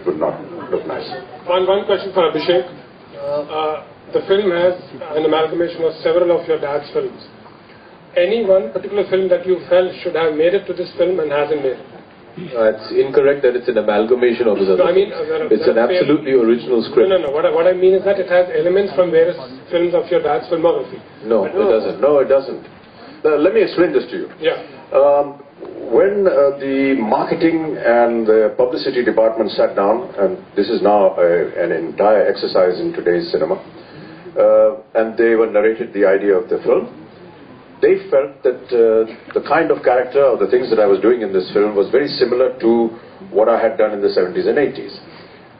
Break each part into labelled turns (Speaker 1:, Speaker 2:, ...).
Speaker 1: would not look nice.
Speaker 2: One question for Abhishek. The film has an amalgamation of several of your dad's films. Any one particular film that you felt should have made it to this film and hasn't made it?
Speaker 3: It's incorrect that it's an amalgamation of his other films. It's an absolutely original script.
Speaker 2: No. What I mean is that it has elements from various films of your dad's filmography.
Speaker 3: No, it doesn't. No, it doesn't.
Speaker 1: Let me explain this to you.
Speaker 2: Yeah.
Speaker 1: When the marketing and the publicity department sat down, and this is now an entire exercise in today's cinema, and they were narrated the idea of the film, they felt that the kind of character or the things that I was doing in this film was very similar to what I had done in the 70s and 80s.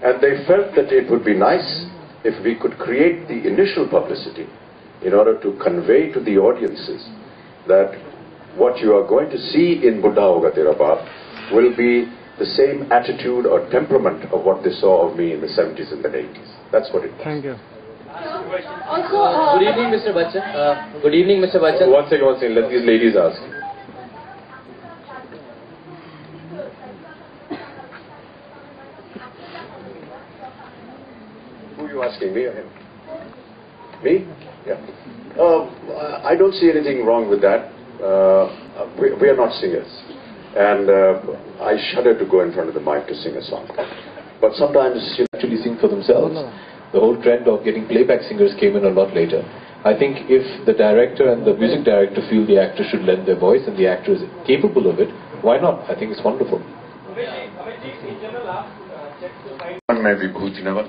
Speaker 1: And they felt that it would be nice if we could create the initial publicity in order to convey to the audiences that what you are going to see in Buddha Hoga Tera Baap will be the same attitude or temperament of what they saw of me in the 70s and the 80s. That's what it was.
Speaker 4: Thank you.
Speaker 5: Also, good evening, Mr. Bachchan. Good evening, Mr. Bachchan.
Speaker 3: One second. Let these ladies ask.
Speaker 1: Who are you asking, me or him? Me? Yeah. I don't see anything wrong with that. We are not singers. And I shudder to go in front of the mic to sing a song. But sometimes you
Speaker 3: actually sing for themselves. The whole trend of getting playback singers came in a lot later. I think if the director and the music director feel the actor should lend their voice and the actor is capable of it, why not? I think it's wonderful.
Speaker 1: मैं विभूति नवल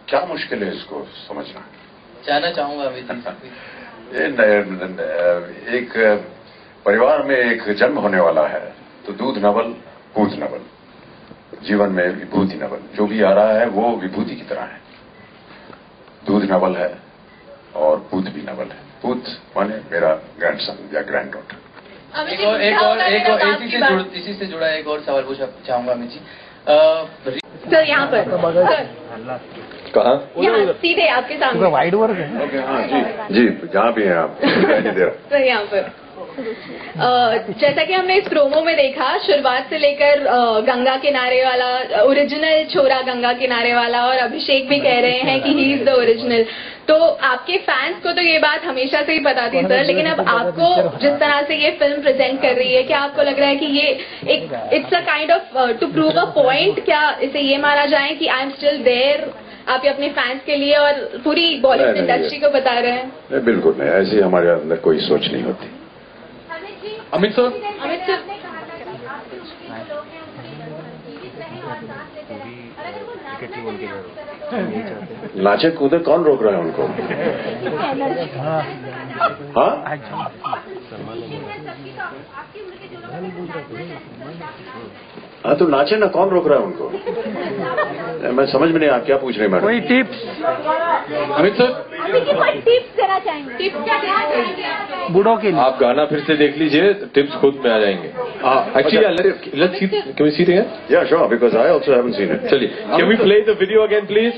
Speaker 1: क्या मुश्किल है इसको समझना
Speaker 5: जानना चाहूंगा
Speaker 1: एक परिवार में एक जन्म होने वाला है तो दूध नवल पूत नवल जीवन में विभूति नवल जो भी आ रहा है वो विभूति की तरह है दूध नवल है और पूत भी नवल है पूत माने मेरा ग्रैंडसन या ग्रैंड डॉटर
Speaker 5: इसी से जुड़ा एक और सवाल पूछना चाहूंगा अमित जी
Speaker 6: सर यहाँ पर
Speaker 3: कहाँ
Speaker 6: यहाँ सीधे आपके सामने
Speaker 4: वाइड वर्क है
Speaker 1: ओके हाँ जी जहाँ भी हैं आप
Speaker 6: सर यहाँ पर जैसा कि हमने इस प्रोमो में देखा शुरुआत से लेकर गंगा किनारे वाला ओरिजिनल छोरा गंगा किनारे वाला और अभिषेक भी कह रहे हैं कि ही इज द ओरिजिनल तो आपके फैंस को तो ये बात हमेशा से ही पता थी सर लेकिन अब आपको जिस तरह से ये फिल्म प्रेजेंट कर रही है क्या आपको लग रहा है कि ये एक it's a kind of to prove a point क्या इसे ये माना जाए कि आई एम स्टिल देयर आप ये अपने फैंस के लिए और पूरी बॉलीवुड इंडस्ट्री को बता रहे हैं
Speaker 1: बिल्कुल नहीं ऐसी हमारे अंदर कोई सोच नहीं होती
Speaker 3: अमित सर
Speaker 1: नाचे कूदे कौन रोक रहा है उनको हाँ हाँ तो नाचे ना कौन रोक रहा है उनको मैं समझ में नहीं आप क्या पूछ रहे हैं मैडम
Speaker 4: कोई टिप्स
Speaker 3: अमित सर
Speaker 6: कोई टिप्स देना चाहेंगे टिप्स क्या देना चाहेंगे
Speaker 4: बूढ़ों के लिए
Speaker 3: आप गाना फिर से देख लीजिए टिप्स खुद में आ जाएंगे actually let's see can we see it again
Speaker 1: yeah sure because I also haven't seen it
Speaker 3: चलिए can we play the video again please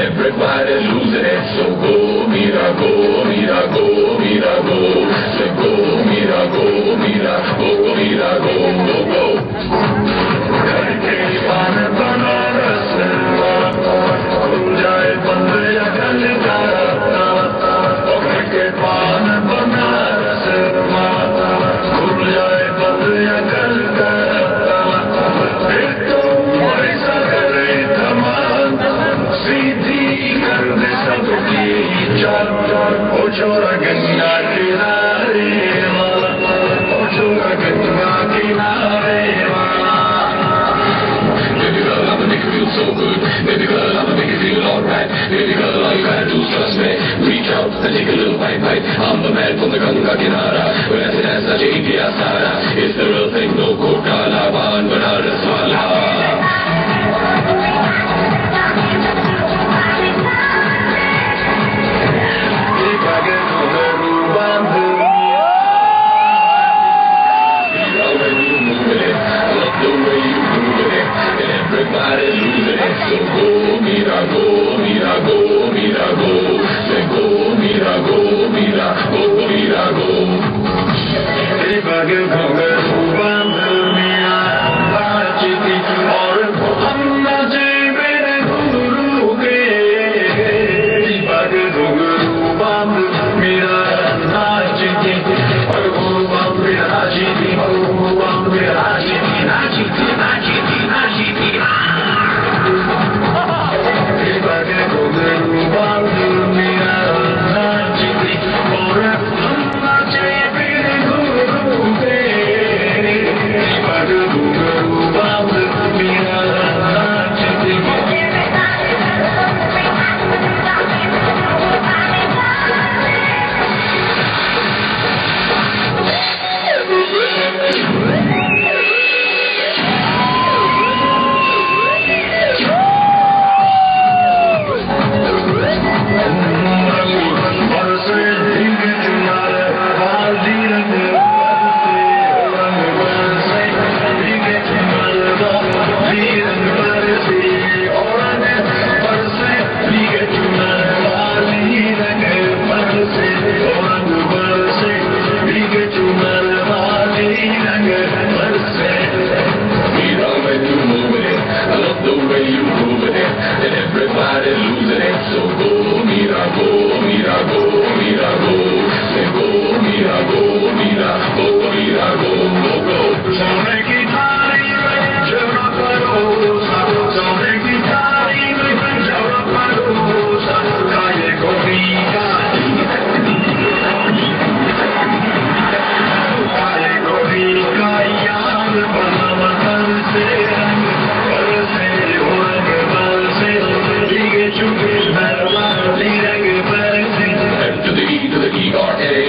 Speaker 7: Everybody losing it, so go, mira, go, mira, go, mira, go. So go, mira, go, mira, go, mira, go, go, go. Karke pan banaras, छोरा गंगा किनारे वाला, ओ छोरा गंगा किनारे वाला. Baby girl, I'ma make you feel so good. Baby girl, I'ma make you feel alright. Baby girl, all you gotta do is trust me. Reach out and take a little bite. I'm the man from the Ganga Kinara. When I say that's such a India Sara, it's the real thing, no Kokala, Ban, Banaras, Wala. Everybody's losing it, so go, mira, go, mira, go, mira, go. Say go, mira, go, mira, go, mira, go. Everybody go, bambu, mira, bachiti, aur hamna jibere guru ke. Everybody go, bambu, mira, bachiti, aur bambu, bachiti, aur bambu, bachiti, bachiti, bachiti, bachiti.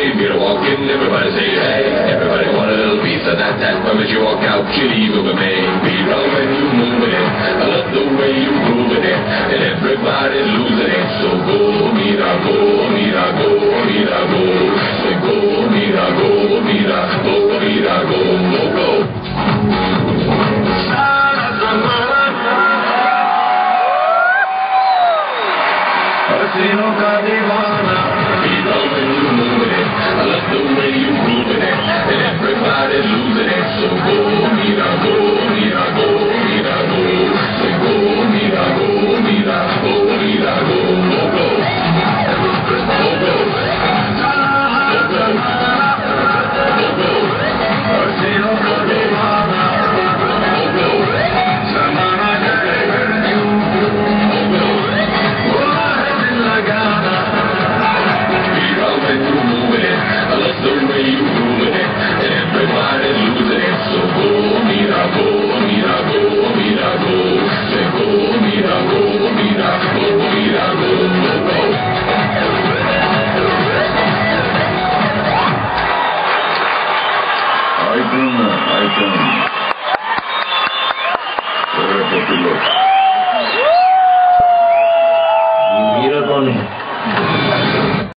Speaker 7: Everybody say hey, everybody want a little piece of that. When you walk out, you leave it with me. Be wrong when you moving it. I love the way you grooving it, and everybody's losing it. So go, mira, go, mira, go, mira, go. So go, mira, go, mira, go, mira, go, go, go. हसीनों का